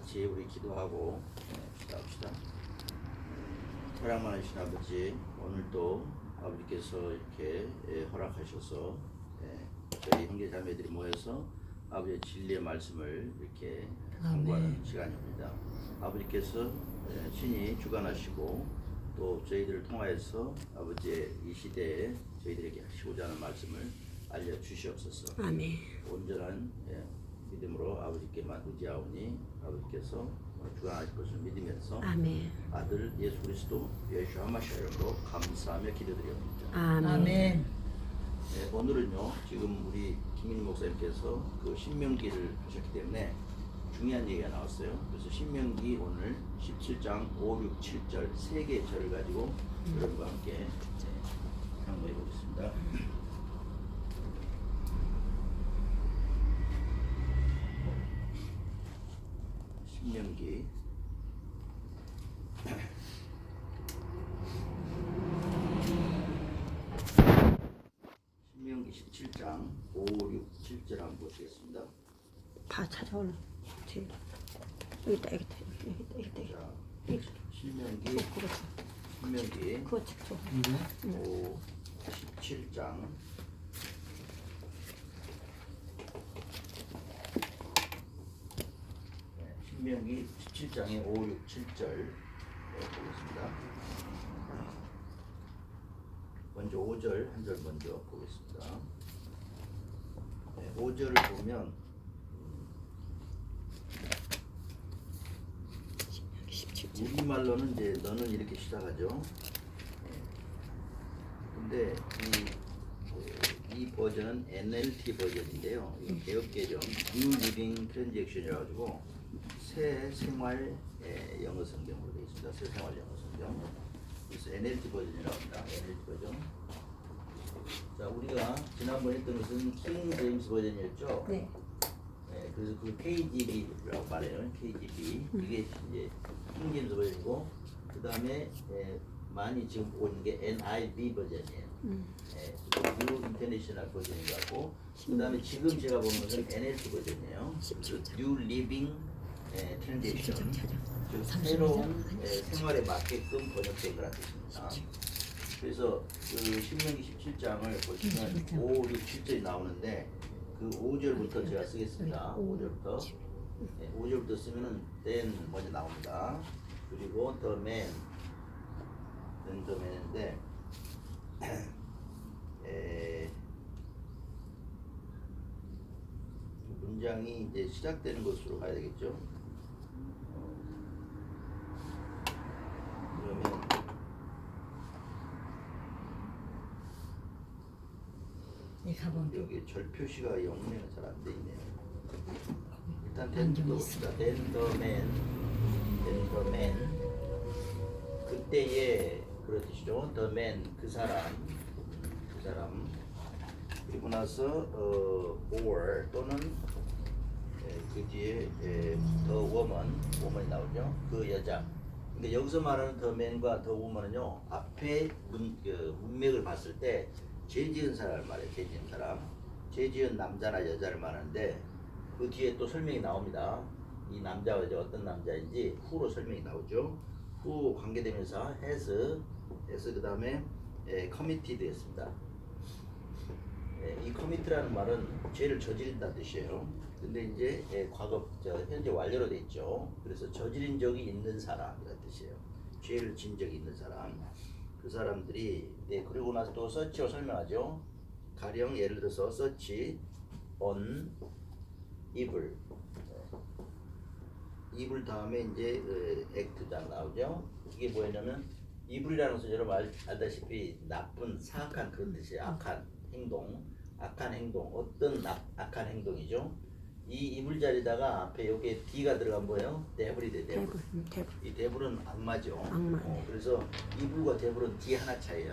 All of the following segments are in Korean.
같이 우리 기도하고 기도합시다. 사랑 많으신 아버지, 오늘도 아버지께서 이렇게 허락하셔서 저희 형제 자매들이 모여서 아버지의 진리의 말씀을 이렇게 공부하는 시간입니다. 아버지께서 친히 주관하시고 또 저희들을 통하여서 아버지의 이 시대에 저희들에게 하시고자 하는 말씀을 알려주시옵소서. 아멘. 온전한 믿음으로 아버지께만 의지하오니 아버지께서 주관하실 것을 믿으면서 아멘. 아들 예수 그리스도 예수 하마시아로 감사하며 기도드립니다. 아멘. 오늘은요, 지금 우리 김민희 목사님께서 그 신명기를 하셨기 때문에 중요한 얘기가 나왔어요. 그래서 신명기 오늘 17장 5, 6, 7절 세 개의 절을 가지고 여러분과 함께 상고해 보겠습니다. 신명기 신명기 17장 5, 6, 7절 한번 보시겠습니다. 다 찾아올라. 여기 있다. 자, 신명기 그렇죠. 신명기 그거 찾죠. 5, 17장 신명기 17장의 5, 6, 7절 보겠습니다. 먼저 5절 한 절 먼저 보겠습니다. 5절을 보면 우리말로는 이제 너는 이렇게 시작하죠. 근데 이 버전은 NLT 버전인데요. 이 개혁 개정 New Living Translation이라 가지고 새 생활 영어 성경으로 되어 있습니다. 새 생활 영어 성경. 그래서 NLT 버전이라고 합니다. NLT 버전. 자, 우리가 지난번에 했던 것은 킹 제임스 버전이었죠. 네. 그래서 그 KGB라고 말해요. KGB. 이게 이제 킹 제임스 버전이고, 그 다음에 많이 지금 오는 게 NIV 버전이에요. 뉴 인터내셔널 버전인 것 같고, 그 다음에 지금 제가 보는 것은 NLT 버전이에요. 뉴 리빙 트랜지션. 즉 새로운 생활에 맞게끔 번역된 거라는 뜻입니다. 그래서 그 신명기 17장을 보시면 5, 6, 7절이 나오는데 그 5절부터 제가 쓰겠습니다. 5절부터 5절부터 쓰면은 then 먼저 나옵니다. 그리고 the man then the man인데 문장이 이제 시작되는 것으로 가야 되겠죠. 그러면 여기 절 표시가 영문에는 잘 안 돼 있네요. 일단 된도 봅시다. then the man 그때의 그런 뜻이죠. the man 그 사람 그리고 나서 or 또는 그 뒤에 the woman이 나오죠. 그 여자. 근데 여기서 말하는 the man과 the woman은요, 앞에 문맥을 봤을 때 죄 지은 사람을 말해요. 죄 지은 사람. 죄 지은 남자나 여자를 말하는데 그 뒤에 또 설명이 나옵니다. 이 남자가 이제 어떤 남자인지 후로 설명이 나오죠. 후 관계대명사 has 그 다음에 committed 했습니다. 이 commit라는 말은 죄를 저지른다는 뜻이에요. 근데 이제 과거 현재 완료로 돼 있죠. 그래서 저지른 적이 있는 사람이라는 뜻이에요. 죄를 진 적이 있는 사람. 그 사람들이 그리고 나서 또 서치로 설명하죠. 가령 예를 들어서 서치 on evil 다음에 이제 act가 나오죠. 이게 뭐냐면 evil이라는 것은 여러분 알다시피 나쁜 사악한 그런 뜻이에요. 악한 행동 어떤 악한 행동이죠. 이 이불 자리다가 앞에 여기에 D가 들어간 뭐예요? 데블이 돼. 데블. 이 데블은 악마죠. 그래서 이불과 데블은 D 하나 차이예요.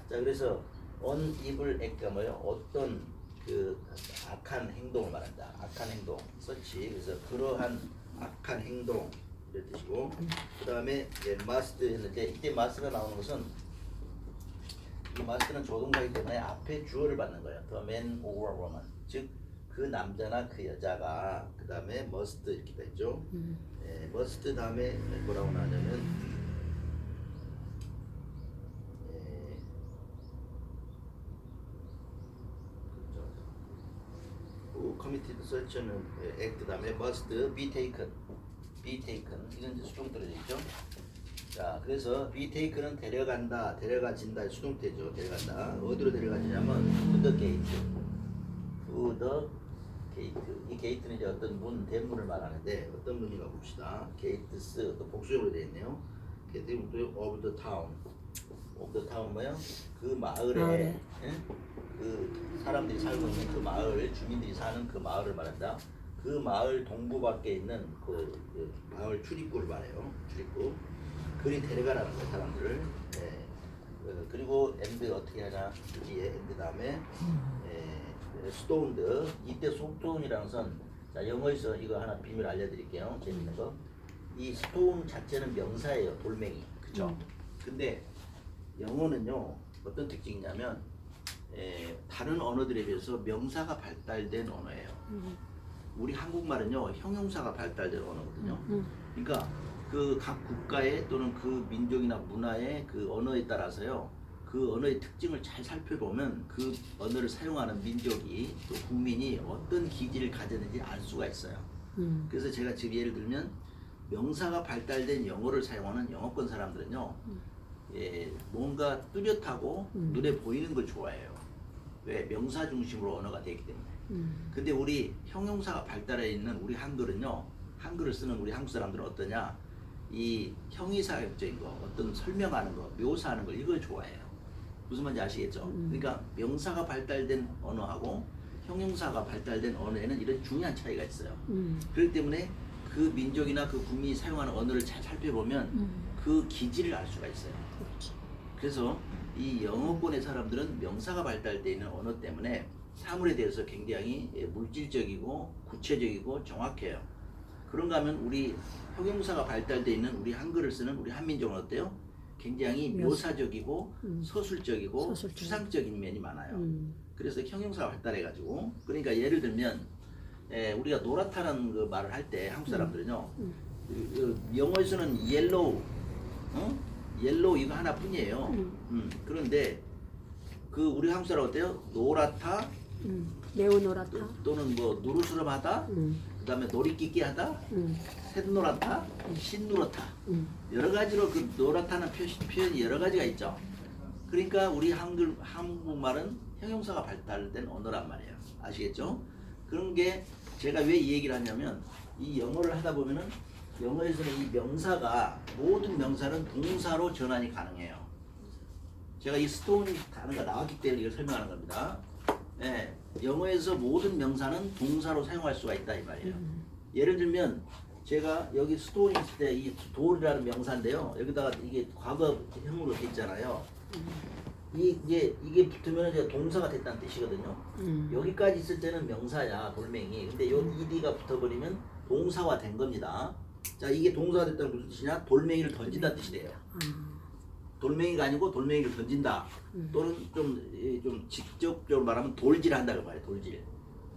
자, 그래서 on evil act가 뭐예요? 어떤 그 악한 행동을 말한다. 악한 행동, 서치. 그래서 그러한 악한 행동 이런 뜻이고, 그 다음에 must 했는데 이때 must가 나오는 것은 이 must는 조동사이기 때문에 앞에 주어를 받는 거예요. The man or woman. 즉 그 남자나 그 여자가 그 다음에 must 이렇게 돼 있죠. must 다음에 뭐라고 나냐면 committed such an act 다음에 must be taken 이건 이제 수동태로 되어 있죠. 자, 그래서 be taken은 데려간다, 데려가진다, 수동태죠. 데려간다. 어디로 데려가지냐면 to the gate. to the gate. 이 gate는 이제 어떤 문, 대문을 말하는데 어떤 문인가 봅시다. gates, 또 복수형으로 되어 있네요. gate of the town. of the town 뭐야? 그 마을에 예? 그 사람들이 살고 있는 그 마을, 주민들이 사는 그 마을을 말한다. 그 마을 동부밖에 있는 그 마을 출입구를 말해요. 출입구. 그리 데려가라는 거예요, 사람들을. 예. 그리고 and 어떻게 하냐? 뒤에 and 다음에 stoned. 이때 stone이라는 것은 자, 영어에서 이거 하나 비밀 알려드릴게요. 재밌는 거. 이 stone 자체는 명사예요, 돌멩이. 그쵸? 근데 영어는요 어떤 특징이 있냐면 다른 언어들에 비해서 명사가 발달된 언어예요. 우리 한국말은요 형용사가 발달된 언어거든요. 그러니까 그 각 국가의 또는 그 민족이나 문화의 그 언어에 따라서요 그 언어의 특징을 잘 살펴보면 그 언어를 사용하는 민족이 또 국민이 어떤 기질을 가졌는지 알 수가 있어요. 그래서 제가 지금 예를 들면 명사가 발달된 영어를 사용하는 영어권 사람들은요 뭔가 뚜렷하고 눈에 보이는 걸 좋아해요. 왜? 명사 중심으로 언어가 되기 때문에. 근데 우리 형용사가 발달해 있는 우리 한글은요 한글을 쓰는 우리 한국 사람들은 어떠냐, 이 형이사역적인 거, 어떤 설명하는 거, 묘사하는 걸 이걸 좋아해요. 무슨 말인지 아시겠죠? 그러니까 명사가 발달된 언어하고 형용사가 발달된 언어에는 이런 중요한 차이가 있어요. 그렇기 때문에 그 민족이나 그 국민이 사용하는 언어를 잘 살펴보면 그 기질을 알 수가 있어요. 그래서 이 영어권의 사람들은 명사가 발달되어 있는 언어 때문에 사물에 대해서 굉장히 물질적이고 구체적이고 정확해요. 그런가 하면 우리 형용사가 발달되어 있는 우리 한글을 쓰는 우리 한민족은 어때요? 굉장히 묘사적이고 서술적이고 추상적인 면이 많아요. 그래서 형용사가 발달해가지고, 그러니까 예를 들면 우리가 노랗다는 그 말을 할 때 한국 사람들은요 영어에서는 옐로우 옐로우 이거 하나뿐이에요. 그런데 그 우리 한국 사람 어때요? 노랗다, 매우 노랗다, 또는 뭐 노르스름하다, 그 다음에 노리끼끼하다, 샛노랗다, 신노랗다, 여러 가지로 그 노랗다는 표현이 여러 가지가 있죠. 그러니까 우리 한국말은 형용사가 발달된 언어란 말이에요. 아시겠죠? 그런 게 제가 왜 이 얘기를 하냐면 이 영어를 하다 보면은 영어에서는 이 명사가 모든 명사는 동사로 전환이 가능해요. 제가 이 스톤이 단어가 나왔기 때문에 이걸 설명하는 겁니다. 네, 영어에서 모든 명사는 동사로 사용할 수가 있다 이 말이에요. 예를 들면 제가 여기 스톤이 있을 때 이 돌이라는 명사인데요. 여기다가 이게 과거형으로 돼 있잖아요. 이게 붙으면 이제 동사가 됐다는 뜻이거든요. 여기까지 있을 때는 명사야, 돌멩이. 근데 요 ed가 붙어버리면 동사화 된 겁니다. 자, 이게 동사가 됐다는 무슨 뜻이냐? 돌멩이를 던진다는 뜻이 돼요. 돌멩이가 아니고 돌멩이를 던진다. 또는 좀 직접적으로 말하면 돌질한다고 말해요. 돌질.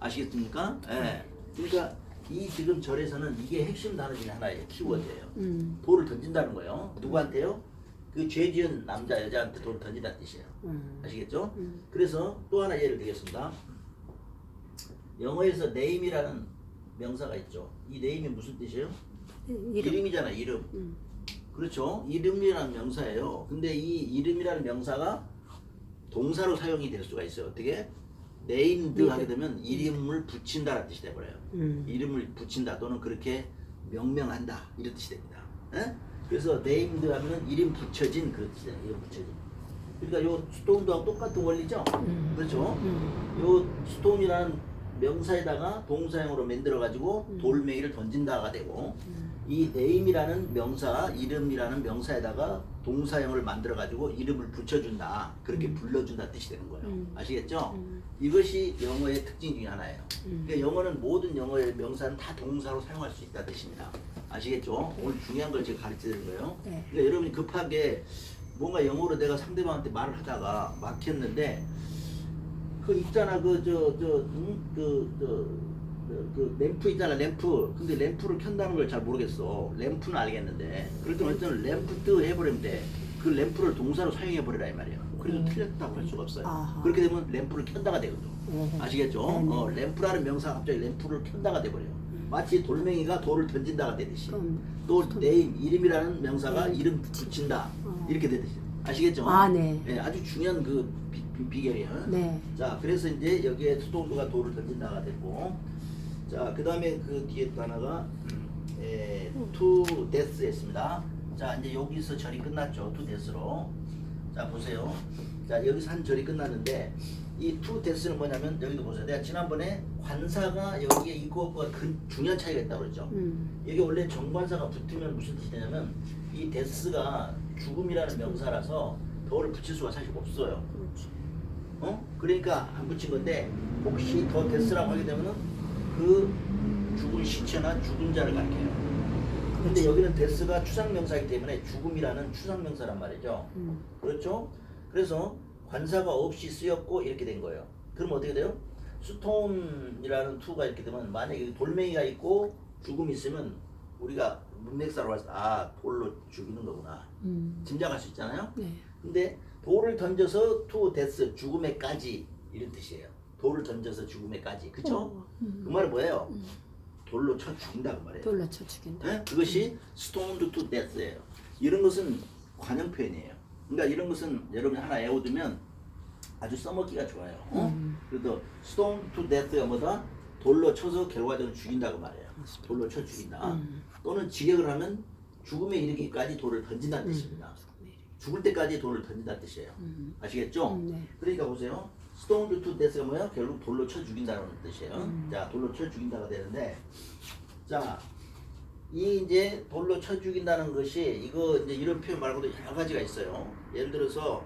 아시겠습니까? 예. 그러니까 이 지금 절에서는 이게 핵심 단어 중에 하나예요. 키워드예요. 돌을 던진다는 거예요. 누구한테요? 그 죄 지은 남자 여자한테 돌을 던진다는 뜻이에요. 아시겠죠? 그래서 또 하나 예를 들겠습니다. 영어에서 name이라는 명사가 있죠. 이 name이 무슨 뜻이에요? 이름이잖아, 이름. 그렇죠? 이름이라는 명사예요. 근데 이 이름이라는 명사가 동사로 사용이 될 수가 있어요. 어떻게? named 하게 되면 이름을 붙인다라는 뜻이 돼버려요. 이름을 붙인다 또는 그렇게 명명한다 이런 뜻이 됩니다. 에? 그래서 named 하면은 이름 붙여진 그런 뜻이잖아요. 이름 붙여진. 그러니까 요 stone도하고 똑같은 원리죠? 그렇죠? 요 stone이라는 명사에다가 동사형으로 만들어가지고 돌멩이를 던진다가 되고, 이 name이라는 명사, 이름이라는 명사에다가 동사형을 만들어가지고 이름을 붙여준다, 그렇게 불러준다 뜻이 되는 거예요. 아시겠죠? 이것이 영어의 특징 중에 하나예요. 그러니까 영어는 모든 영어의 명사는 다 동사로 사용할 수 있다는 뜻입니다. 아시겠죠? 오늘 중요한 걸 제가 가르치는 거예요. 그러니까 여러분이 급하게 뭔가 영어로 내가 상대방한테 말을 하다가 막혔는데 그 있잖아 그 램프 있잖아 램프. 근데 램프를 켠다는 걸 잘 모르겠어. 램프는 알겠는데 그럴 때는 어쨌든 램프 뜨 해버리면 돼. 그 램프를 동사로 사용해 버리라 이 말이야. 그래도 틀렸다고 할 수가 없어요. 아하. 그렇게 되면 램프를 켠다가 되거든. 네. 아시겠죠? 네네. 램프라는 명사가 갑자기 램프를 켠다가 돼버려. 마치 돌멩이가 돌을 던진다가 되듯이. 또 네임 이름이라는 명사가 이름 붙인다 이렇게 되듯이. 아시겠죠? 아, 네. 예, 아주 중요한 그 비결이에요. 네. 자, 그래서 이제 여기에 스톤드가 돌을 던진다가 됐고, 자, 그 다음에 그 뒤에 또 하나가 to death였습니다. 자, 이제 여기서 절이 끝났죠. to death로. 자, 보세요. 자, 여기서 한 절이 끝났는데 이 to death는 뭐냐면 여기도 보세요. 내가 지난번에 관사가 여기에 이거와 중요한 차이가 있다고 그랬죠. 이게 원래 정관사가 붙으면 무슨 뜻이 되냐면 이 death가 죽음이라는 명사라서 더를 붙일 수가 사실 없어요. 그러니까 안 붙인 건데 혹시 더 데스라고 하게 되면은 그 죽은 시체나 죽은 자를 가리켜요. 근데 여기는 데스가 추상명사이기 때문에 죽음이라는 추상명사란 말이죠. 그렇죠? 그래서 관사가 없이 쓰였고 이렇게 된 거예요. 그럼 어떻게 돼요? 스톤이라는 투가 이렇게 되면 만약에 돌멩이가 있고 죽음이 있으면 우리가 문맥사로 봤을 때 돌로 죽이는 거구나. 짐작할 수 있잖아요. 네. 근데 돌을 던져서 to death 죽음에까지 이런 뜻이에요. 돌을 던져서 죽음에까지. 그쵸? 그 말은 뭐예요? 돌로 쳐 죽인다 그 말이에요. 돌로 쳐 죽인다. 네? 그것이 stoned to death예요. 이런 것은 관용 표현이에요. 그러니까 이런 것은 여러분이 하나 외워두면 아주 써먹기가 좋아요. 그래서 stoned to death가 뭐다? 돌로 쳐서 결과적으로 죽인다 그 말이에요. 돌로 쳐 죽인다. 또는 직역을 하면 죽음에 이르기까지 돌을 던진다는 뜻입니다. 죽을 때까지 돌을 던진다는 뜻이에요. 아시겠죠? 네. 그러니까 보세요. stoned to death가 뭐야? 결국 돌로 쳐 죽인다는 뜻이에요. 자, 돌로 쳐 죽인다가 되는데, 자, 이 이제 돌로 쳐 죽인다는 것이 이거 이제 이런 표현 말고도 여러 가지가 있어요. 예를 들어서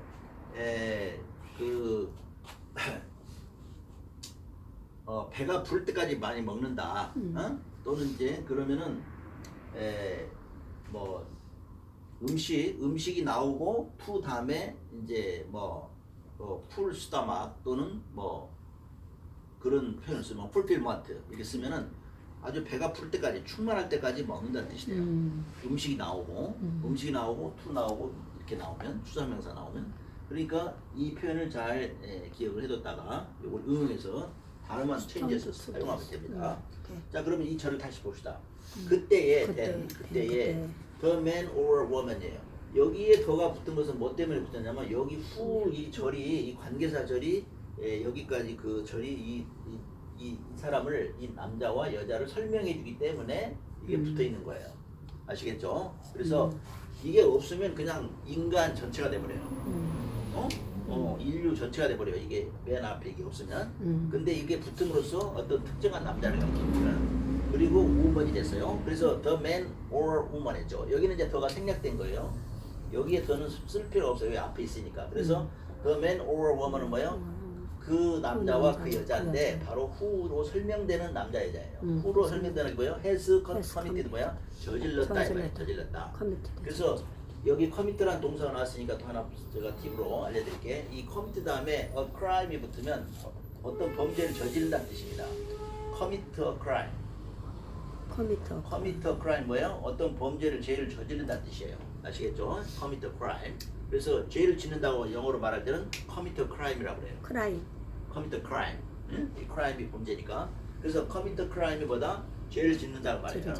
배가 부를 때까지 많이 먹는다. 또는 이제 그러면은 뭐 음식이 나오고 푸 다음에 이제 풀 스타막 또는 뭐 그런 표현을 쓰면 풀필먼트 이렇게 쓰면은 아주 배가 풀 때까지 충만할 때까지 먹는다는 뜻이 돼요. 음식이 나오고 투 나오고 이렇게 나오면 추상명사 나오면 그러니까 이 표현을 잘 기억을 해뒀다가 이걸 응용해서 단어만 체인지해서 사용하면 됩니다. 자, 그러면 이 절을 다시 봅시다. 그때의 the man or woman이에요. 여기에 더가 붙은 것은 뭐 때문에 붙었냐면 여기 후 이 절이 이 관계사 절이 여기까지 그 절이 이 사람을 이 남자와 여자를 설명해 주기 때문에 이게 붙어 있는 거예요. 아시겠죠? 그래서 이게 없으면 그냥 인간 전체가 돼버려요. 인류 전체가 돼버려요. 이게 맨 앞에 이게 없으면. 근데 이게 붙음으로써 어떤 특정한 남자를 가리킵니다. 그리고 woman이 됐어요. 그래서 the man or woman 했죠. 여기는 이제 더가 생략된 거예요. 여기에 더는 쓸 필요가 없어요. 여기 앞에 있으니까. 그래서 the man or woman은 뭐예요? 그 남자와 그 여자인데 바로 후로 설명되는 남자 여자예요. 후로 설명되는 거예요. has committed 뭐야? 저질렀다 이 말이에요. 저질렀다. 그래서 여기 commit라는 동사가 나왔으니까 또 하나 제가 팁으로 알려드릴게. 이 commit 다음에 a crime이 붙으면 어떤 범죄를 저지른다는 뜻입니다. commit a crime. commit a crime 뭐예요? 어떤 범죄를 죄를 저지른다는 뜻이에요. 아시겠죠? commit a crime. 그래서 죄를 짓는다고 영어로 말할 때는 commit a crime이라고 그래요. commit a crime. 이 crime이 범죄니까. 그래서 commit a crime이 뭐다? 죄를 짓는다고 말해요.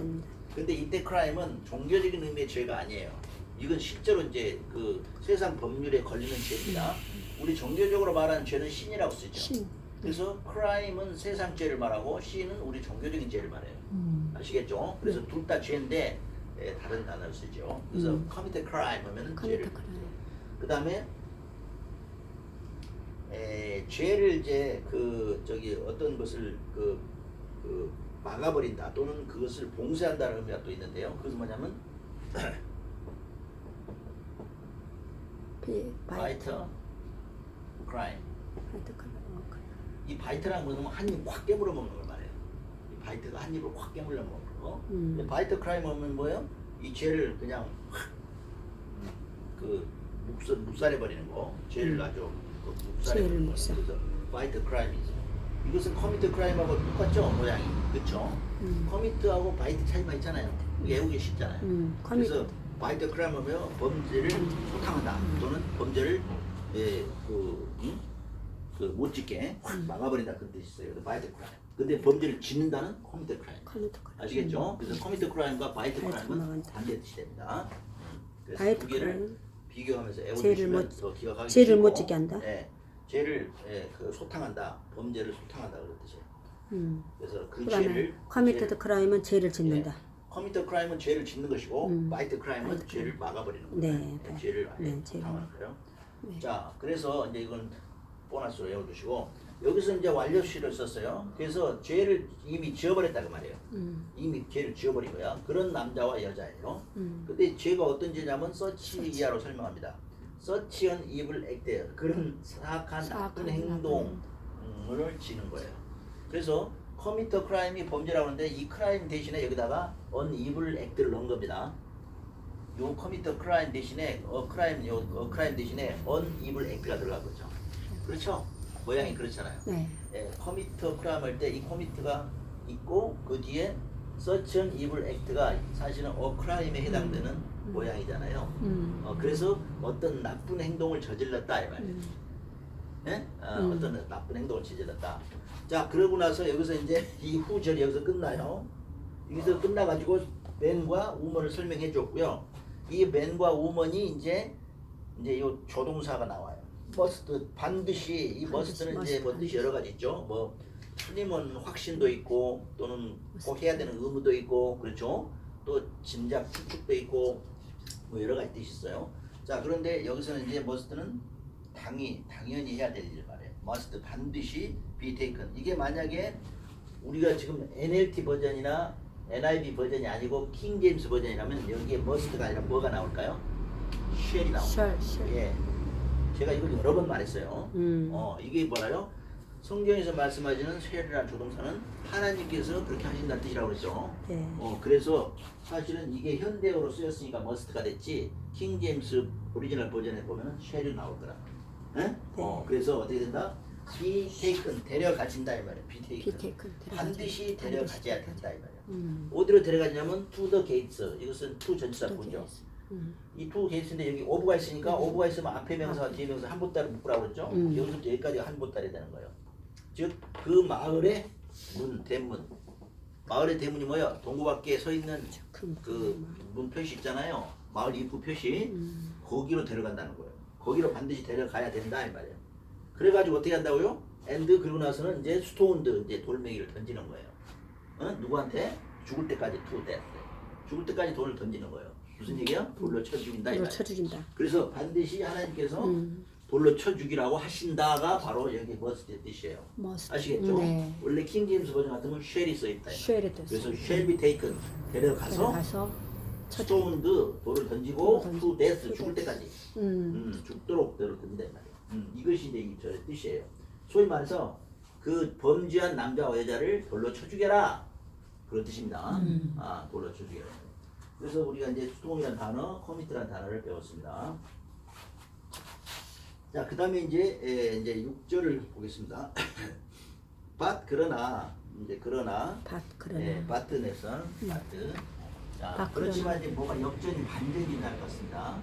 근데 이때 crime은 종교적인 의미의 죄가 아니에요. 이건 실제로 이제 그 세상 법률에 걸리는 죄입니다. 우리 종교적으로 말하는 죄는 신이라고 쓰죠. 그래서 crime은 세상 죄를 말하고 신은 우리 종교적인 죄를 말해요. 아시겠죠? 그래서 둘 다 죄인데 다른 단어를 쓰죠. 그래서 commit a crime 하면은 죄를. 그 다음에 죄를 이제 어떤 것을 막아버린다 또는 그것을 봉쇄한다는 의미가 또 있는데요. 그것은 뭐냐면 바이터 크라임. 이 바이트라는 것은 한 입 확 깨물어 먹는 걸 말해요. 이 바이트가 한 입을 확 깨물어 먹는 거. 바이터 크라임 하면 뭐예요? 이 죄를 그냥 묵살해 버리는 거. 죄를 아주 묵살해 버리는 거. 그래서 fight crime is. 이것은 commit crime하고 똑같죠 모양이, 그렇죠? commit하고 fight 차이만 있잖아요. 외우기 쉽잖아요. 그래서 fight crime 하면 범죄를 소탕하다 또는 범죄를 못 짓게 막아버린다 그런 뜻이 있어요. fight crime. 근데 범죄를 짓는다는 commit crime. 아시겠죠? 그래서 commit crime과 fight crime은 반대 뜻이 됩니다. 그래서 fight 두 개를 crime. 비교하면서 죄를 애워주시면 못- 더 기억하기 죄를 쉽고, 못 짓게 한다? 네, 죄를 소탕한다, 범죄를 소탕한다 그런 뜻이에요. 그래서 그 그다음에 죄를 커미티드 크라임은 죄를 짓는다. 커미터 크라임은 죄를 짓는 것이고 파이트 크라임은 죄를 막아버리는 거예요. 네, 죄를 아예 네, 죄를. 소탕하는 거예요. 네. 자, 그래서 이제 이건 보너스로 외워두시고 여기서 이제 완료시를 썼어요. 그래서 죄를 이미 지어버렸다 그 말이에요. 이미 죄를 지어버린 거야. 그런 남자와 여자예요. 근데 죄가 어떤 죄냐면 서치 이하로 설명합니다. 서치 한 evil act, 그런 사악한 나쁜 행동을 지는 거예요. 그래서 커미터 크라임이 범죄라고 하는데 이 크라임 대신에 여기다가 on evil act를 넣은 겁니다. 요 커미터 크라임 대신에 크라임 대신에 on evil act가 들어간 거죠. 그렇죠? 모양이 그렇잖아요. 네. 예, 커미터 크라임 할 때 이 커미트가 있고 그 뒤에 such an evil act가 사실은 크라임에 해당되는 모양이잖아요. 그래서 어떤 나쁜 행동을 저질렀다 이 말이에요. 예? 어떤 나쁜 행동을 저질렀다. 자, 그러고 나서 여기서 이제 이 후절이 여기서 끝나요. 여기서 끝나가지고 맨과 우먼을 설명해 줬고요. 이 맨과 우먼이 이제 요 조동사가 나와요. 머스트 반드시 이 머스트는 이제 뭐 뜻이 여러 가지 있죠. 뭐 틀림은 확신도 있고 또는 꼭 해야 되는 의무도 있고 그렇죠. 또 짐작 추측도 있고 뭐 여러 가지 뜻이 있어요. 자, 그런데 여기서는 이제 머스트는 당연히 해야 될 일 말이에요. must 반드시 be taken. 이게 만약에 우리가 지금 NLT 버전이나 NIV 버전이 아니고 킹 제임스 버전이라면 여기에 must가 아니라 뭐가 나올까요? shall이 나옵니다. 쉘. 예, 제가 이걸 여러 번 말했어요. 이게 뭐라요? 성경에서 말씀하시는 shall이라는 조동사는 하나님께서 그렇게 하신다는 뜻이라고 그랬죠. 네. 그래서 사실은 이게 현대어로 쓰였으니까 must가 됐지 킹 제임스 오리지널 버전에 보면은 shall이 나오더라. 네? 그래서 어떻게 된다? be taken, 데려가진다 이 말이에요. be taken. 비테이큰. 반드시 데려가져야 된다 이 말이에요. 어디로 데려가냐면 to the gates. 이것은 to 전치사구죠. 이 to gates인데 여기 of가 있으니까 of가 있으면 앞에 명사 뒤에 명사 한 보따리 묶으라고 그랬죠. 여기서부터 여기까지가 한 보따리 되는 거예요. 즉 그 마을의 대문. 마을의 대문이 뭐야? 동구 밖에 서 있는 그 문 표시 있잖아요. 마을 입구 표시. 거기로 데려간다는 거예요. 거기로 반드시 데려가야 된다 이 말이에요. 그래가지고 어떻게 한다고요? and 그리고 나서는 이제 스톤드 이제 돌멩이를 던지는 거예요. 누구한테? 죽을 때까지 to death. 죽을 때까지 돌을 던지는 거예요. 무슨 얘기야? 돌로 쳐 죽인다 이 이걸 말이에요. 쳐 죽인다. 그래서 반드시 하나님께서 돌로 쳐 죽이라고 하신다가 바로 여기 must의 뜻이에요. must. 아시겠죠? 네. 원래 킹 제임스 버전 같으면 shall이 써 있다. 쉘이 됐어. 그래서 shall be taken 데려가서 스톤드 돌을 던지고 to death 죽을 때까지 죽도록 돌을 던진다 이 말이에요. 이것이 이제 이 절의 뜻이에요. 소위 말해서 그 범죄한 남자와 여자를 돌로 쳐 죽여라 그런 뜻입니다. 돌로 쳐 죽여라. 그래서 우리가 이제 스톤이라는 단어, 커미트라는 단어를 배웠습니다. 자, 그 다음에 이제 6절을 보겠습니다. but 그러나 바트네선 바트. 자, 그렇지만 이제 뭐가 역전이 반전이 날 것 같습니다.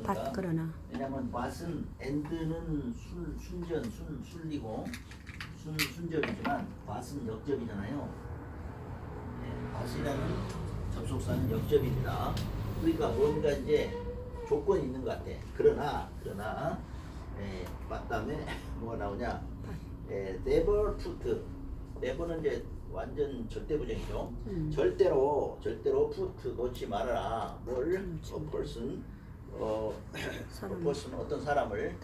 밭 그러나. 왜냐면 밭은 and는 순리고 순접이지만 밭은 역접이잖아요. 밭이라는 접속사는 역접입니다. 그러니까 뭔가 이제 조건이 있는 것 같아. 그러나 다음에 뭐가 나오냐? never put. never는 이제 완전 절대 부정이죠. 절대로 put 놓지 말아라. 뭘? person 어떤 사람을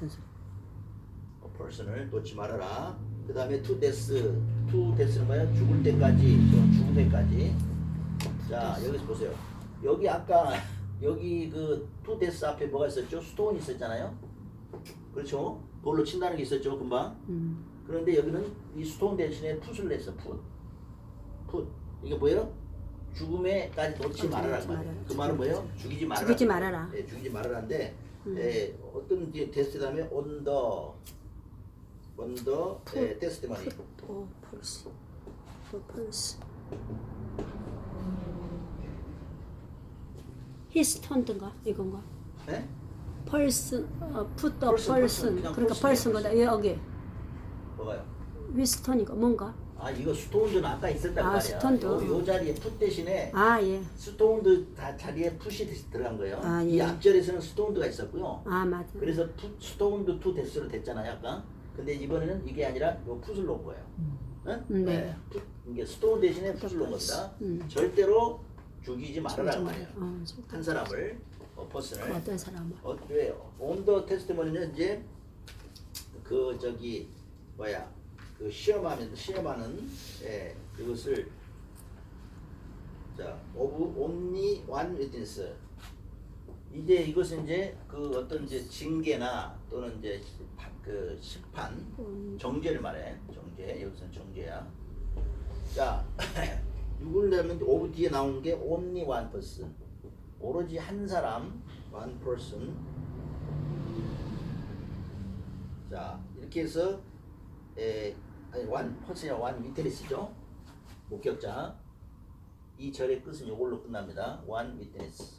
person을 놓지 말아라. 그 다음에 to death는 뭐야? 죽을 때까지, 죽음에까지. 자, 여기서 보세요. 여기 아까 여기 그 to death 앞에 뭐가 있었죠? 스톤이 있었잖아요. 그렇죠? 돌로 친다는 게 있었죠, 금방. 그런데 여기는 이 스톤 대신에 put을 냈어, put. 이게 뭐예요? 죽음에까지 놓지 말아라. 그 말은 뭐예요? 죽이지 말아라. 죽이지 말아라. 죽이지 말아라인데 어떤 데스 다음에 on the on the testimony. 펄스. 펄스. His 턴인가 이건가? 네? 펄스, put the person, person. 그냥 그러니까 person이에요, 펄스인 거다. 여기 뭐가요? 위스턴이가 뭔가? 아 이거 스톤드는 아까 있었단 아, 말이야. 스톤드. 요 자리에 풋 대신에 아 예. 스톤드 다 자리에 풋이 들어간 거예요. 아, 이 예. 앞절에서는 스톤드가 있었고요. 아 맞아. 그래서 스톤드 투 데스로 됐잖아요, 아까. 근데 이번에는 이게 아니라 요 풋을 놓은 거예요. 응? 네. 풋, 이게 스톤 대신에 풋을 놓은 겁니다. 음. 절대로 죽이지 말아라 말이에요. 절대. 한 사람을, 퍼슨을. 어떤 사람을? 왜요? 온더 테스트머니는 이제 그 저기 뭐야 그 시험하는 그것을 자 of only one witness. 이제 이것은 이제 그 어떤 이제 징계나 또는 이제 그 심판 정죄를 말해. 정죄 여기서는 정죄야. 자 누구를 내면 of 뒤에 나온 게 only one person. 오로지 한 사람 one person. 자 이렇게 해서 아니 one person이나 one witness죠. 목격자. 이 절의 끝은 이걸로 끝납니다. one witness.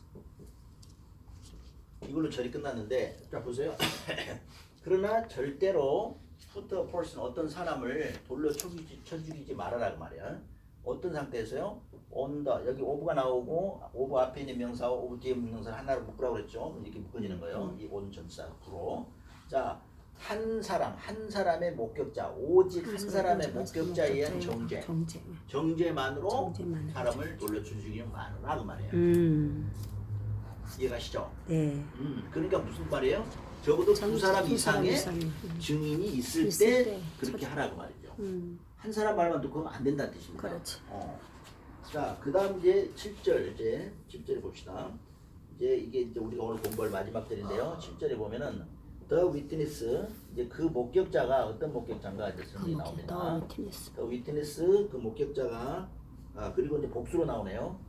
이걸로 절이 끝났는데 자 보세요. 그러나 절대로 put a person 어떤 사람을 돌로 쳐 죽이지 말아라 그 말이야. 어떤 상태에서요? on the 여기 of가 나오고 of 앞에 있는 명사와 of 뒤에 있는 명사를 하나로 묶으라고 그랬죠. 이렇게 묶어지는 거예요. 이 on 전사 구로. 자 한 사람의 목격자 오직 한 사람의 목격자에 의한 정죄만으로 사람을 돌려 쳐 죽이는 말이라 그 말이에요. 이해가시죠? 네. 그러니까 무슨 말이에요? 적어도 두 사람 이상의 증인이 있을 때 그렇게 하라고 말이죠. 한 사람 말만 듣고 하면 안 된다는 뜻입니다. 그렇지. 자, 그다음 이제 7절 이제 7절에 봅시다. 이제 이게 이제 우리가 오늘 공부할 마지막 절인데요. 7절에 보면은 the witness 이제 그 목격자가 어떤 목격자인가 이제 설명이 나옵니다. the witness 그 목격자가 그리고 이제 복수로 나오네요.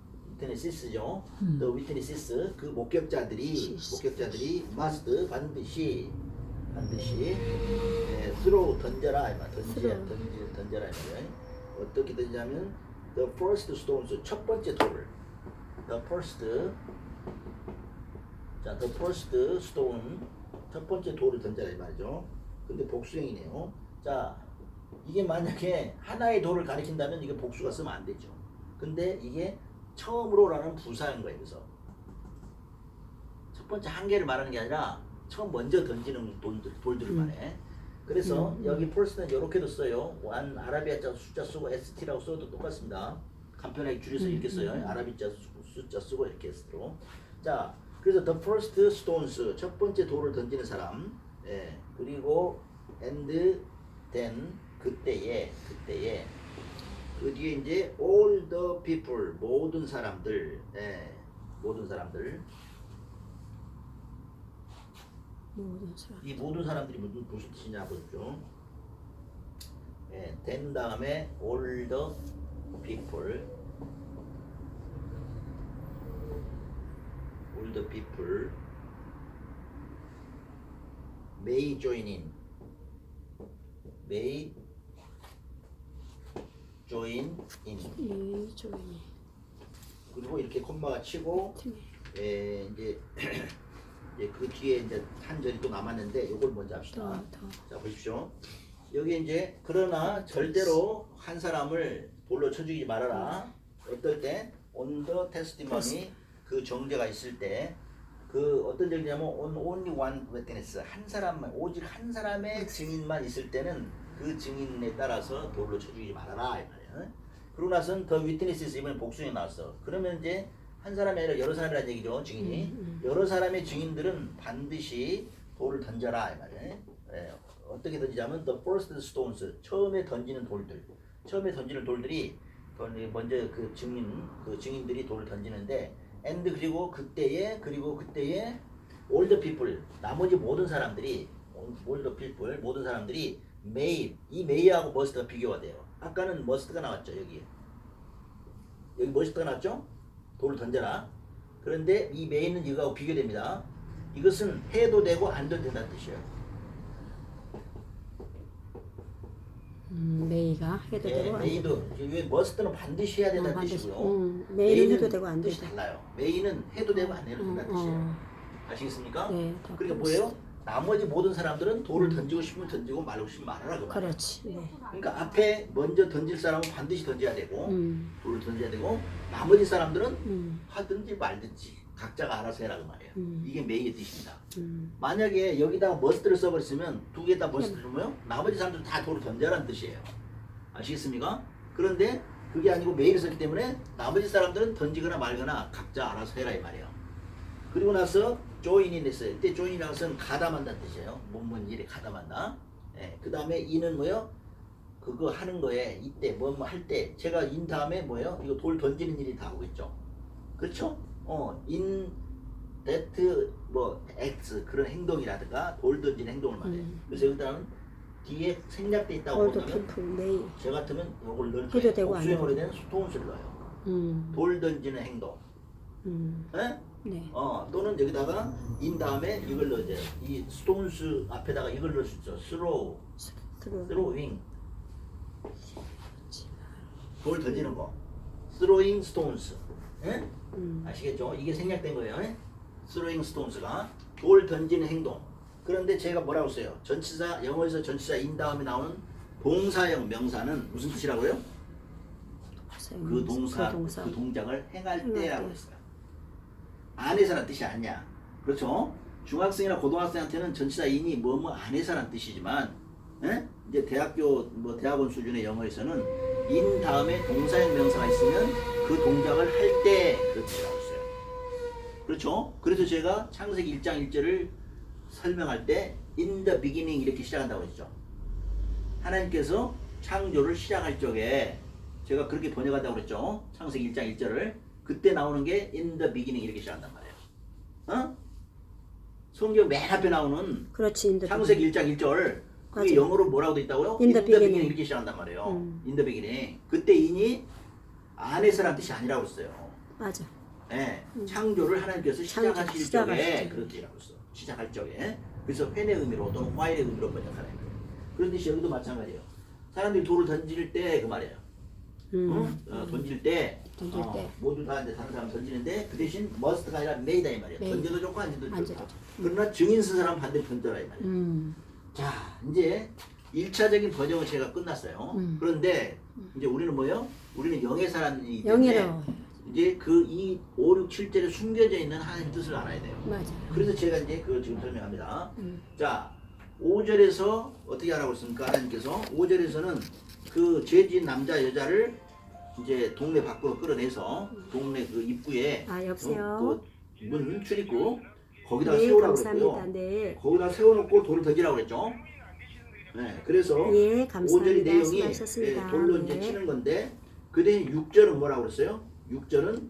witnesses죠. the witnesses 그 목격자들이 must 반드시 throw 던져라 던져라 이거예요. 어떻게 던지냐면 the first stones 첫 번째 돌을 the first stone 첫 번째 돌을 던져라 이 말이죠. 근데 복수형이네요. 자 이게 만약에 하나의 돌을 가리킨다면 이게 복수가 쓰면 안 되죠. 근데 이게 처음으로라는 부사인 거예요. 그래서 첫 번째 한 개를 말하는 게 아니라 처음 먼저 던지는 돌들을 말해. 그래서 여기 first는 이렇게도 써요. one 아라비아자 숫자 쓰고 st라고 써도 똑같습니다. 간편하게 줄여서 이렇게 써요. 아라비자 숫자 쓰고 이렇게 쓰도록. 자, 그래서 the first stones 첫 번째 돌을 던지는 사람. 그리고 and then 그때에 그 뒤에 이제 all the people 모든 사람들 이 모든 사람들이 무슨 뜻이냐 보십시오. then 다음에 all the people may join in 그리고 이렇게 콤마가 치고 이제 그 뒤에 이제 한 절이 또 남았는데 이걸 먼저 합시다. 자 보십시오. 여기 이제 그러나 절대로 한 사람을 돌로 쳐 죽이지 말아라. 어떨 때? on the testimony 그 정죄가 있을 때 그 어떤 정죄냐면 on only one witness 한 사람만 오직 한 사람의 증인만 있을 때는 그 증인에 따라서 돌로 쳐 죽이지 말아라 이 말이야. 그러고 나서는 the witnesses 이번에 복수에 나왔어. 그러면 이제 한 사람이 아니라 여러 사람이라는 얘기죠. 증인이. 여러 사람의 증인들은 반드시 돌을 던져라 이 말이에요. 어떻게 던지자면 the first stones 처음에 던지는 돌들이 먼저 그 증인들이 돌을 던지는데 and 그리고 그때에 all the people 나머지 모든 사람들이 may 이 may하고 must가 비교가 돼요. 아까는 must가 나왔죠. 여기 must가 나왔죠. 돌을 던져라. 그런데 이 may는 이거하고 비교됩니다. 이것은 해도 되고 안 돼도 된다는 뜻이에요. 메이가 해도 예, 되고 안 해도 메이도 왜 머스트는 반드시 해야 된다는 반드시. 뜻이고요. 메이는 해도 되고 안 뜻이 돼도. 달라요. 메이는 해도 되고 안 해도 된다는 뜻이에요. 아시겠습니까? 네, 다 그러니까 그렇습니다. 뭐예요? 나머지 모든 사람들은 돌을 던지고 싶으면 던지고 말고 싶으면 말하라 그 말이에요. 그렇지. 네. 그러니까 앞에 먼저 던질 사람은 반드시 던져야 되고 돌을 던져야 되고 나머지 사람들은 하든지 말든지 각자가 알아서 해라 그 말이에요. 이게 메이의 뜻입니다. 만약에 여기다가 머스트를 써버렸으면 두 개 다 머스트를 넣으면 나머지 사람들은 다 돌을 던져라는 뜻이에요. 아시겠습니까? 그런데 그게 아니고 메이를 썼기 때문에 나머지 사람들은 던지거나 말거나 각자 알아서 해라 이 말이에요. 그리고 나서 join이 됐어요. 이때 join이라는 것은 가담한다는 뜻이에요. 뭔 일에 가담한다. 예, 그 다음에 in은 뭐요? 그거 하는 거에 이때 뭐 할 때 제가 in 다음에 뭐예요? 이거 돌 던지는 일이 다 오겠죠. 그렇죠? in that 뭐 acts 그런 행동이라든가 돌 던지는 행동을 말해요. 그래서 여기다는 뒤에 생략돼 있다고 올드 보면 피플 메이. 저 같으면 이걸 넣을 해도 거예요. 되고 안 복수형으로 해도 된 스톤스를 넣어요. 음. 돌 던지는 행동. 예? 네. 또는 여기다가 in 다음에 이걸 넣어줘요. 이 스톤스 앞에다가 이걸 넣을 수 있죠. throwing. 돌 던지는 거. throwing stones. 예? 아시겠죠? 이게 생략된 거예요. 예? throwing stones가 돌 던지는 행동. 그런데 제가 뭐라고 써요? 전치사 영어에서 전치사 in 다음에 나오는 동사형 명사는 무슨 뜻이라고요? 그 동사, 그 동작을 행할 때라고 했어요. 안에서라는 뜻이 아니야. 그렇죠? 중학생이나 고등학생한테는 전치사 in이 뭐뭐 안에서라는 뜻이지만, 예? 이제 대학교 뭐 대학원 수준의 영어에서는 in 다음에 동사형 명사가 있으면 그 동작을 할 때 그렇게라고 했어요. 그렇죠? 그래서 제가 창세기 1장 1절을 설명할 때 in the beginning 이렇게 시작한다고 했죠. 하나님께서 창조를 시작할 적에 제가 그렇게 번역한다고 그랬죠. 창세기 1장 1절을 그때 나오는 게 in the beginning 이렇게 시작한단 말이에요. 성경 맨 앞에 나오는 그렇지. 창세기 1장 1절 그게 맞아. 영어로 뭐라고 돼 있다고요? In the beginning. 이렇게 시작한단 말이에요. in the beginning. 그때 in이 안에서라는 뜻이 아니라고 했어요. 맞아. 네, 창조를 하나님께서 시작하실 적에 시작하실 그렇게라고 했어. 시작할 적에. 그래서 회의 의미로 또는 while의 의미로 번역하는 거예요. 그런 뜻이 여기도 마찬가지예요. 사람들이 돌을 던질 때 그 말이에요. 던질 때, 모두 다 이제 다른 사람 던지는데 그 대신 must가 아니라 may다 이 말이에요. may. 던져도 좋고 안 던져도 안 좋고. 그러나 증인 쓴 사람 반대로 던져라 이 말이에요. 자, 이제 1차적인 번역은 제가 끝났어요. 그런데 이제 우리는 뭐예요? 우리는 영의 사람이기 때문에 영예로. 이제 그 이 5, 6, 7절에 숨겨져 있는 하나님의 뜻을 알아야 돼요. 맞아. 그래서 제가 이제 그걸 지금 설명합니다. 자, 5절에서 어떻게 하라고 했습니까? 하나님께서 5절에서는 그 죄진 남자 여자를 이제 동네 밖으로 끌어내서 동네 그 입구에 여보세요. 그 문 출입구 거기다가 네, 세우라고 감사합니다. 그랬고요. 네. 거기다 세워놓고 돌을 던지라고 그랬죠. 네, 그래서 예, 감사합니다. 5절의 내용이 수고하셨습니다. 돌로 이제 네. 치는 건데 그 대신 6절은 뭐라고 그랬어요? 6절은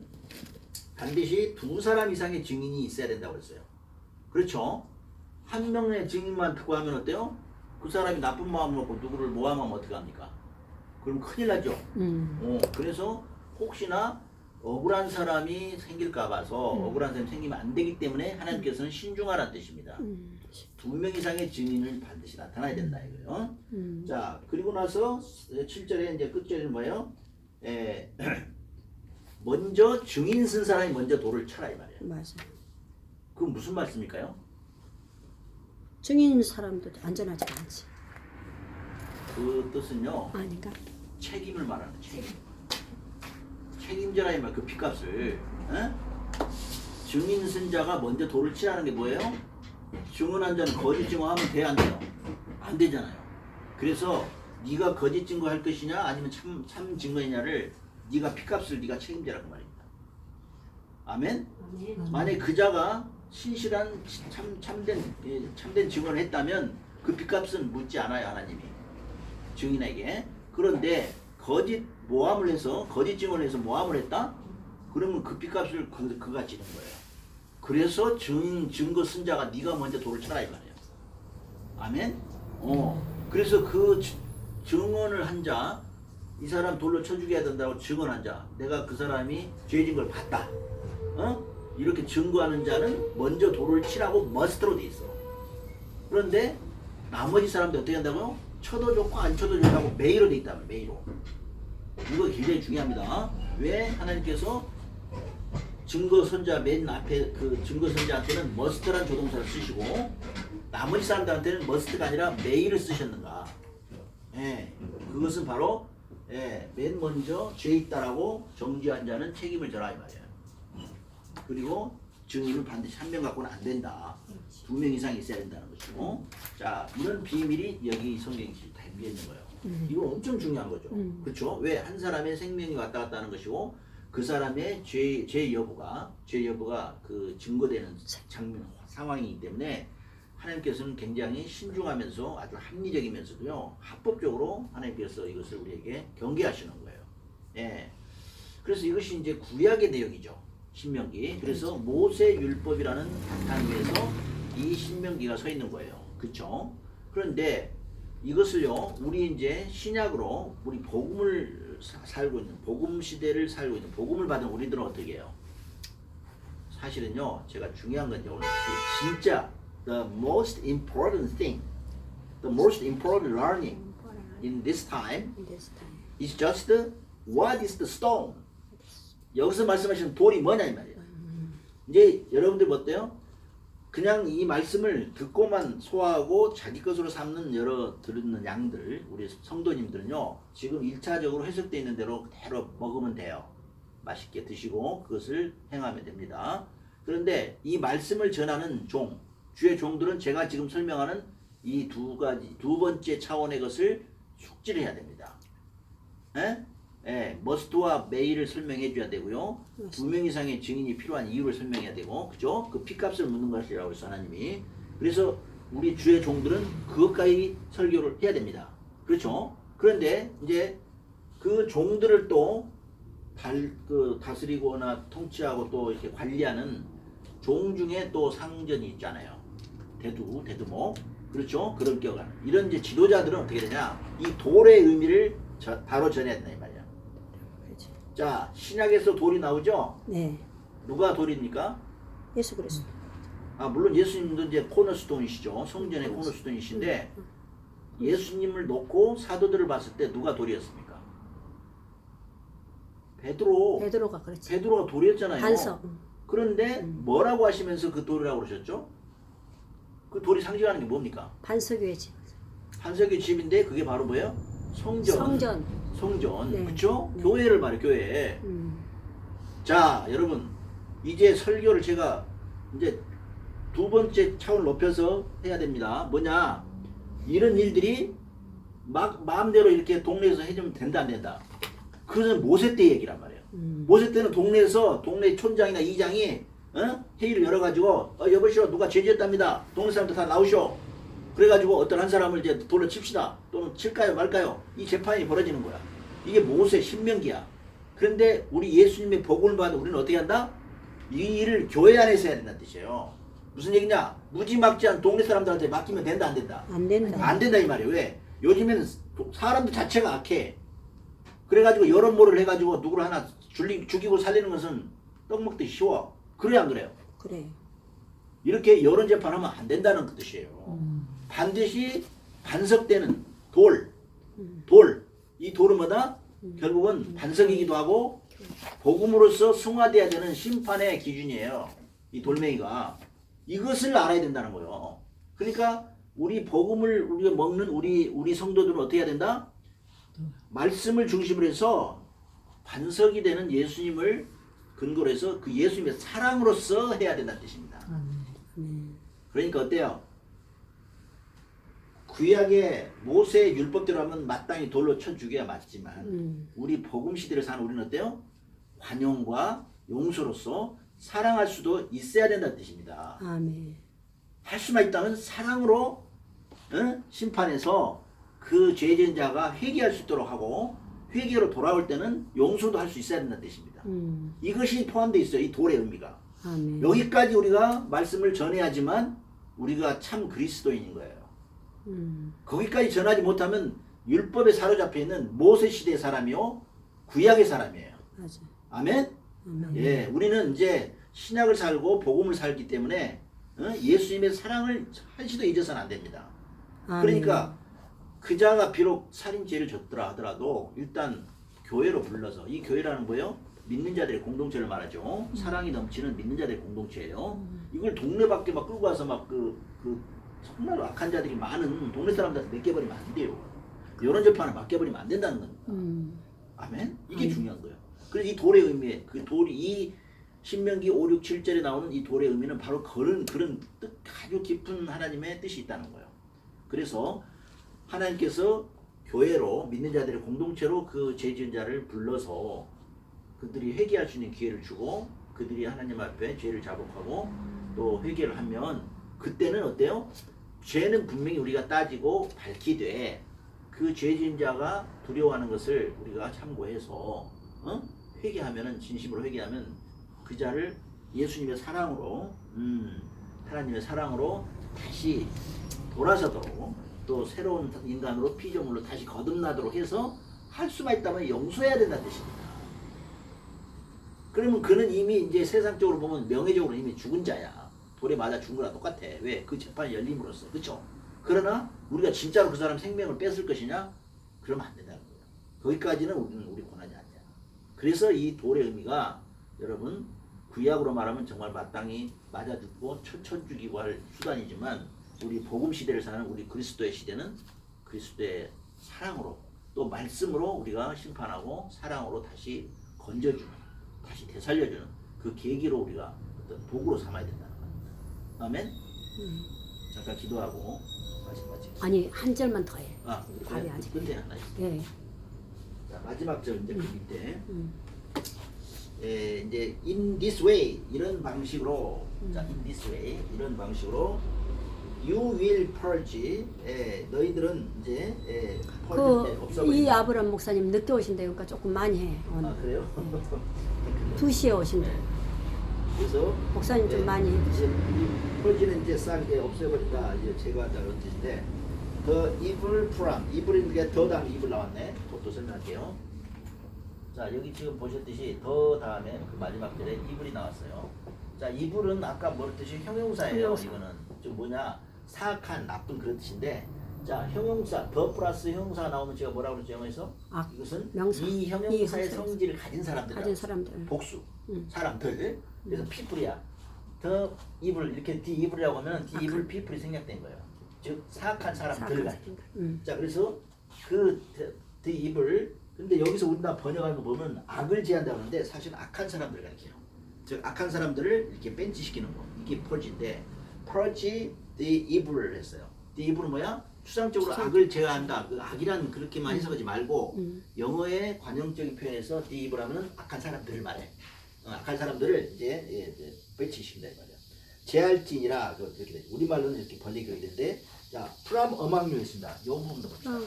반드시 2사람 이상의 증인이 있어야 된다고 그랬어요. 그렇죠? 한 명의 증인만 듣고 하면 어때요? 그 사람이 나쁜 마음 먹고 누구를 모함하면 어떡합니까? 그럼 큰일 나죠. 그래서 혹시나 억울한 사람이 생길까 봐서 억울한 사람이 생기면 안 되기 때문에 하나님께서는 신중하라는 뜻입니다. 2명 이상의 증인을 반드시 나타나야 된다 이거예요. 자, 그리고 나서 7절에 이제 끝절에는 뭐예요? 먼저 증인 쓴 사람이 먼저 돌을 쳐라 이 말이에요. 맞아. 그건 무슨 말씀일까요? 증인 사람도 안전하지 않지. 그 뜻은요. 아닌가? 책임을 말하는 책임. 책임져라 이 말, 그 핏값을. 증인 쓴 자가 먼저 돌을 치라는 게 뭐예요? 증언한 자는 거짓 증언하면 돼, 안 돼요? 안 되잖아요. 그래서 네가 거짓 증거할 것이냐 아니면 참 증거이냐를 네가 핏값을 네가 책임져라 그 말입니다. 아멘? 만약 그 자가 신실한 참된 증언을 했다면 그 핏값은 묻지 않아요 하나님이 증인에게. 그런데 거짓 모함을 해서 거짓 증언을 해서 모함을 했다? 그러면 그 핏값을 그가 지는 거예요. 그래서 증거 쓴 자가 네가 먼저 돌을 쳐라 이 말이에요. 아멘? 그래서 그 증언을 한 자, 이 사람 돌로 쳐 죽여야 된다고 증언한 자, 내가 그 사람이 죄진 걸 봤다. 이렇게 증거하는 자는 먼저 돌을 치라고 머스트로 돼 있어. 그런데 나머지 사람들 어떻게 한다고요? 쳐도 좋고 안 쳐도 좋다고 매이로 돼 있다면 매이로. 이거 굉장히 중요합니다. 왜 하나님께서 증거선자 맨 앞에 그 증거선자한테는 must란 조동사를 쓰시고 나머지 사람들한테는 must가 아니라 may를 쓰셨는가? 예, 그것은 바로 맨 먼저 죄 있다라고 정죄한 자는 책임을 져라 이 말이에요. 그리고 증인은 반드시 한 명 갖고는 안 된다. 2명 이상 있어야 된다는 것이고, 자 이런 비밀이 여기 성경에 담겨 있는 거예요. 이거 엄청 중요한 거죠. 그렇죠? 왜 한 사람의 생명이 왔다 갔다 하는 것이고 그 사람의 죄 여부가 그 증거되는 상황이기 때문에 하나님께서는 굉장히 신중하면서 아주 합리적이면서도요 합법적으로 하나님께서 이것을 우리에게 경계하시는 거예요. 예. 그래서 이것이 이제 구약의 내용이죠. 신명기. 그래서 모세 율법이라는 바탕 위에서 이 신명기가 서 있는 거예요. 그렇죠? 그런데 이것을요 우리 이제 신약으로 우리 복음을 살고 있는 복음 시대를 살고 있는 복음을 받은 우리들은 어떻게 해요? 사실은요 제가 중요한 건 오늘 진짜 the most important thing, the most important learning in this time is just what is the stone. 여기서 말씀하시는 돌이 뭐냐 이 말이에요. 이제 여러분들 어때요? 그냥 이 말씀을 듣고만 소화하고 자기 것으로 삼는 듣는 양들, 우리 성도님들은요 지금 1차적으로 해석되어 있는 대로 그대로 먹으면 돼요. 맛있게 드시고 그것을 행하면 됩니다. 그런데 이 말씀을 전하는 주의 종들은 제가 지금 설명하는 이 두 번째 차원의 것을 숙지를 해야 됩니다. must와 may를 설명해 줘야 되고요. 2명 이상의 증인이 필요한 이유를 설명해야 되고, 그죠? 그 피값을 묻는 것이라고 했어, 하나님이. 그래서 우리 주의 종들은 그것까지 설교를 해야 됩니다. 그렇죠? 그런데 이제 그 종들을 또 다스리거나 통치하고 또 이렇게 관리하는 종 중에 또 상전이 있잖아요. 대두목. 그렇죠? 그런 격한. 이런 이제 지도자들은 어떻게 되냐? 이 돌의 의미를 바로 전해야 된다, 이 말이야. 자, 신약에서 돌이 나오죠? 네. 누가 돌입니까? 예수 그리스도. 물론 예수님도 이제 코너스톤이시죠. 성전의 코너스톤이신데 예수님을 놓고 사도들을 봤을 때 누가 돌이었습니까? 베드로가 그렇지. 베드로가 돌이었잖아요. 반석. 그런데 뭐라고 하시면서 그 돌이라고 그러셨죠? 그 돌이 상징하는 게 뭡니까? 반석 위에 집. 반석의 집인데 그게 바로 뭐예요? 성전. 네. 그쵸? 네. 교회를 말해, 교회. 자, 여러분, 이제 설교를 제가 이제 두 번째 차원을 높여서 해야 됩니다. 뭐냐? 이런 일들이 막 마음대로 이렇게 동네에서 해주면 된다, 안 된다. 그것은 모세 때 얘기란 말이에요. 모세 때는 동네에서 동네 촌장이나 이장이 회의를 열어가지고 여보시오 누가 죄지었답니다. 동네 사람들 다 나오시오. 그래가지고 어떤 한 사람을 이제 돌로 칩시다. 또는 칠까요 말까요? 이 재판이 벌어지는 거야. 이게 모세 신명기야. 그런데 우리 예수님의 복음을 받은 우리는 어떻게 한다? 이 일을 교회 안에서 해야 된다는 뜻이에요. 무슨 얘기냐? 무지막지한 동네 사람들한테 맡기면 된다 안 된다? 안 된다. 안 된다 이 말이에요. 왜? 요즘에는 사람들 자체가 악해. 그래가지고 여론몰이를 해가지고 누구를 하나 죽이고 살리는 것은 떡 먹듯이 쉬워. 그래야 안 그래요? 그래. 이렇게 여론 재판하면 안 된다는 그 뜻이에요. 반드시 반석되는 돌. 이 돌은 뭐다? 결국은 반석이기도 하고 복음으로서 승화돼야 되는 심판의 기준이에요. 이 돌멩이가. 이것을 알아야 된다는 거예요. 그러니까 우리 복음을 우리가 먹는 우리 성도들은 어떻게 해야 된다? 말씀을 중심으로 해서 반석이 되는 예수님을 근거로 해서 그 예수님의 사랑으로서 해야 된다는 뜻입니다. 그러니까 어때요? 구약의 모세의 율법대로 하면 마땅히 돌로 쳐 죽여야 맞지만 우리 복음 시대를 사는 우리는 어때요? 관용과 용서로서 사랑할 수도 있어야 된다는 뜻입니다. 아멘. 할 수만 있다면 사랑으로 심판해서 그 죄진 자가 회개할 수 있도록 하고 회개로 돌아올 때는 용서도 할 수 있어야 된다는 뜻입니다. 이것이 포함되어 있어요. 이 돌의 의미가. 아멘. 여기까지 우리가 말씀을 전해야지만 우리가 참 그리스도인인 거예요. 거기까지 전하지 못하면 율법에 사로잡혀 있는 모세 시대의 사람이요 구약의 사람이에요. 맞아. 아멘? 예, 우리는 이제 신약을 살고 복음을 살기 때문에 예수님의 사랑을 한시도 잊어서는 안 됩니다. 아멘. 그러니까 그 자가 비록 살인죄를 졌더라 하더라도 일단 교회로 불러서 이 교회라는 거요 믿는 자들의 공동체를 말하죠. 사랑이 넘치는 믿는 자들의 공동체예요. 이걸 동네 밖에 막 끌고 와서 막 정말 악한 자들이 많은 동네 사람들한테 맡겨버리면 안 돼요. 여론 재판을 맡겨버리면 안 된다는 겁니다. 아멘? 이게 중요한 거예요. 그래서 이 돌의 의미에 그 돌이 이 신명기 5, 6, 7절에 나오는 이 돌의 의미는 바로 그런 뜻, 아주 깊은 하나님의 뜻이 있다는 거예요. 그래서 하나님께서 교회로 믿는 자들의 공동체로 그 죄 지은 자를 불러서 그들이 회개할 수 있는 기회를 주고 그들이 하나님 앞에 죄를 자복하고 또 회개를 하면 그때는 어때요? 죄는 분명히 우리가 따지고 밝히되 그 죄 지은 자가 두려워하는 것을 우리가 참고해서 회개하면은 진심으로 회개하면 그 자를 예수님의 사랑으로 하나님의 사랑으로 다시 돌아서도록 또 새로운 인간으로 피조물로 다시 거듭나도록 해서 할 수만 있다면 용서해야 된다는 뜻입니다. 그러면 그는 이미 이제 세상적으로 보면 명예적으로 이미 죽은 자야. 돌에 맞아 죽은 거랑 똑같아. 왜? 그 재판이 열림으로써. 그렇죠? 그러나 우리가 진짜로 그 사람 생명을 뺏을 것이냐? 그러면 안 된다는 거예요. 거기까지는 우리 권한이 아니야. 그래서 이 돌의 의미가 여러분 구약으로 말하면 정말 마땅히 맞아 듣고 천 죽이고 할 수단이지만 우리 복음 시대를 사는 우리 그리스도의 시대는 그리스도의 사랑으로 또 말씀으로 우리가 심판하고 사랑으로 다시 건져주는 다시 되살려주는 그 계기로 우리가 어떤 도구로 삼아야 된다는 겁니다. 아멘? 잠깐 기도하고 마지막 아니 한 절만 더 해. 답이 아직 끝에 하나 있어요. 네. 자, 마지막 절 이제 그 밑에 이제 in this way 이런 방식으로 자 in this way 이런 방식으로 you will purge 너희들은 이제 purge 이 아브람 목사님 늦게 오신대요. 그러니까 조금 많이 해. 오늘. 아 그래요? 2시에 오신대. 그래서 목사님 좀 많이 해. 이제 이 purge는 이제 싹 없애버린다 이제 제거한다는 뜻인데 the evil from evil인 게 더 다음에 evil 나왔네. 또 설명할게요. 자 여기 지금 보셨듯이 더 다음에 그 마지막 절에 evil이 나왔어요. 자 evil은 아까 뭐 뜻이 형용사예요. 형용사. 이거는 좀 뭐냐 사악한 나쁜 그런 뜻인데 자 형용사 더 플러스 형용사가 나오면 제가 뭐라고 그랬죠 영어에서? 이것은 명사. 이 형용사의 성질을 가진 가진 사람들. 복수 사람들 그래서 people이야. 더 evil 이렇게 the evil이라고 하면 the evil people이 생략된 거예요. 즉 사악한 사람들 가진. 자 그래서 그 the evil 근데 여기서 우리나라 번역하는 거 보면 악을 제한다고 하는데 사실 악한 사람들을 가리켜요. 즉 악한 사람들을 이렇게 벤치시키는 거 이게 purge인데 purge the evil을 했어요. the evil은 뭐야? 추상적으로 악을 제어한다. 그 악이란 그렇게만 해석하지 말고 영어의 관용적인 표현에서 the evil 하면 악한 사람들을 말해. 악한 사람들을 이제 벤치시킨다 이 말이야. 제할진이라 그렇게 되죠. 우리말로는 이렇게 번역이 되는데 자 from among you 있습니다. 요 부분도 봅시다.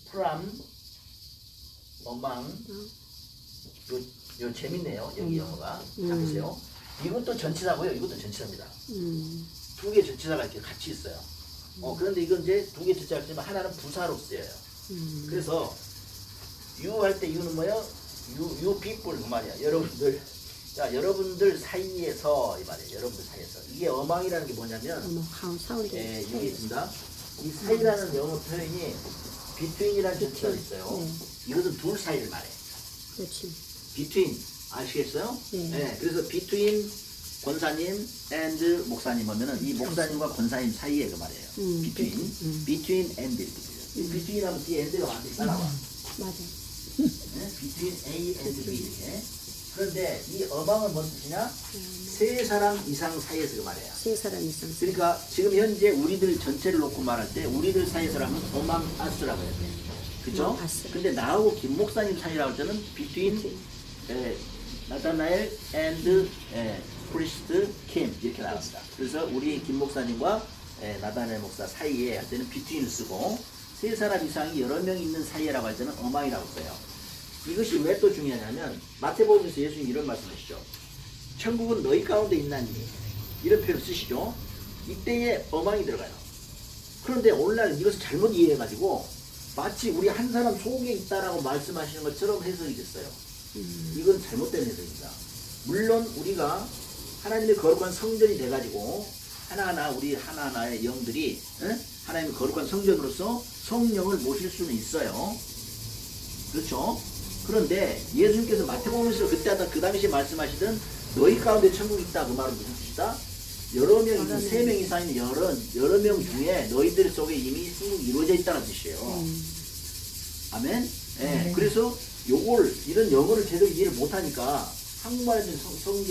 from among 요 재밌네요. 여기 영어가. 자 보세요. 이것도 전치사고요. 이것도 전치사입니다. 두 개 전치사가 이렇게 같이 있어요. 그런데 이건 이제 두 개 전치사가 있지만 하나는 부사로 쓰여요. 그래서 you 할 때 you는 뭐예요? you people 그 말이야. 여러분들. 자 여러분들 사이에서 이 말이에요. 여러분들 사이에서. 이게 among이라는 게 뭐냐면 여기 있습니다. 이 사이라는 영어 표현이 between이라는 전치사가 있어요. 이것은 둘 사이를 말해. 그렇지. between 아시겠어요? 네. 그래서 between 권사님 and 목사님 하면은 이 목사님과 권사님 사이에 그 말이에요. between and 이렇게 돼요. between 하면 뒤에 and가 완전히 따라와. 맞아. between A and B 이렇게. 그런데 이 어방은 뭔 뜻이냐? 세 사람 이상 사이에서 그 말이에요. 세 사람 이상. 그러니까 지금 현재 우리들 전체를 놓고 말할 때 우리들 사이에서라면 among us라고 해야 돼. 그죠? 근데 나하고 김 목사님 사이라고 할 때는 between 나다나엘 and 프리스트 킴 이렇게 나옵니다. 그래서 우리 김 목사님과 나다나엘 목사 사이에 할 때는 between을 쓰고 세 사람 이상이 여러 명 있는 사이라고 할 때는 among이라고 써요. 이것이 왜 또 중요하냐면 마태복음에서 예수님이 이런 말씀하시죠. 천국은 너희 가운데 있나니 이런 표현 쓰시죠. 이때에 among이 들어가요. 그런데 오늘날 이것을 잘못 이해해가지고 마치 우리 한 사람 속에 있다라고 말씀하시는 것처럼 해석이 됐어요. 이건 잘못된 해석입니다. 물론 우리가 하나님의 거룩한 성전이 돼가지고 하나하나 우리 하나하나의 영들이 하나님의 거룩한 성전으로서 성령을 모실 수는 있어요. 그렇죠? 그런데 예수님께서 마태복음에서 그때 그 당시에 말씀하시던 너희 가운데 천국이 있다 그 말은 무슨 뜻이다? 여러 명 있는 3명 이상 있는 여러 명 중에 너희들 속에 이미 승국이 이루어져 있다는 뜻이에요. 아멘. 예. 그래서 이런 영어를 제대로 이해를 못하니까 한국말에 든 성경